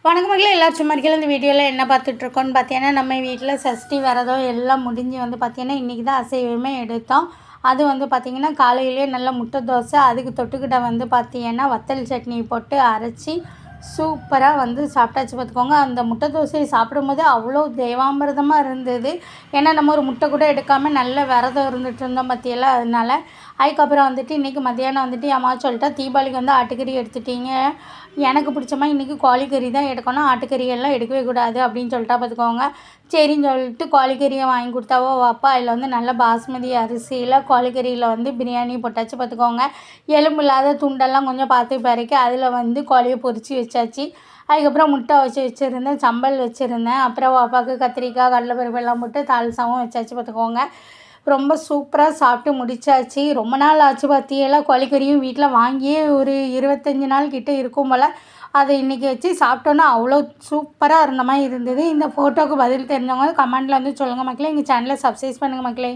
வணக்கம் மக்களே, எல்லாரும் சும்மா இருக்கையில் இந்த வீடியோவில் என்ன பார்த்துட்ருக்கோன்னு பார்த்தீங்கன்னா, நம்ம வீட்டில் சஷ்டி விரதம் எல்லாம் முடிஞ்சு வந்து பார்த்திங்கன்னா இன்றைக்கி தான் அசைவமே எடுத்தோம். அது வந்து பார்த்திங்கன்னா காலையிலேயே நல்ல முட்டை தோசை, அதுக்கு தொட்டுக்கிட்ட வந்து பார்த்திங்கன்னா வத்தல் சட்னி போட்டு அரைச்சி சூப்பராக வந்து சாப்பிட்டாச்சு பார்த்துக்கோங்க. அந்த முட்டை தோசையை சாப்பிடும்போது அவ்வளோ தேவாமிர்தமாக இருந்தது. ஏன்னா நம்ம ஒரு முட்டை கூட எடுக்காமல் நல்ல விரதம் இருந்துகிட்டு இருந்தோம் பார்த்தியெல்லாம். அதனால் அதுக்கப்புறம் வந்துட்டு இன்றைக்கி மத்தியானம் வந்துட்டு என் அம்மா சொல்லிட்டா, தீபாவளிக்கு வந்து ஆட்டுக்கறி எடுத்துட்டீங்க, எனக்கு பிடிச்ச மாதிரி இன்றைக்கி கோழிக்கறி தான் எடுக்கணும், ஆட்டுக்கறியெல்லாம் எடுக்கவே கூடாது அப்படின்னு சொல்லிட்டா பார்த்துக்கோங்க. சரின்னு சொல்லிட்டு கோழிக்கறியை வாங்கி கொடுத்தாவோ அப்பா அதில் வந்து நல்ல பாஸ்மதி அரிசியில் கோழிக்கறியில் வந்து பிரியாணி போட்டாச்சு பார்த்துக்கோங்க. எலும்பு இல்லாத துண்டெல்லாம் கொஞ்சம் பார்த்து பிறக்கி அதில் வந்து கோழியை பொரித்து வச்சாச்சு. அதுக்கப்புறம் முட்டை வச்சுருந்தேன், சம்பல் வச்சுருந்தேன், அப்புறம் அப்பாவுக்கு கத்திரிக்காய் கடலைப்பருப்பு எல்லாம் போட்டு தால்சாவும் வச்சாச்சு பார்த்துக்கோங்க. ரொம்ப சூப்பராக சாப்பிட்டு முடிச்சாச்சு. ரொம்ப நாள் ஆச்சு பார்த்தியெல்லாம் கோழிக்கறியும் வீட்டில் வாங்கியே ஒரு 25 நாள் கிட்டே இருக்கும் போல். அதை இன்றைக்கி வச்சு சாப்பிட்டோன்னா அவ்வளோ சூப்பராக இருந்த மாதிரி இருந்தது. இந்த ஃபோட்டோவுக்கு பதில் தெரிஞ்சவங்க கமெண்டில் வந்து சொல்லுங்கள் மக்களே. எங்கள் சேனலை சப்ஸ்கிரைப் பண்ணுங்கள் மக்களே.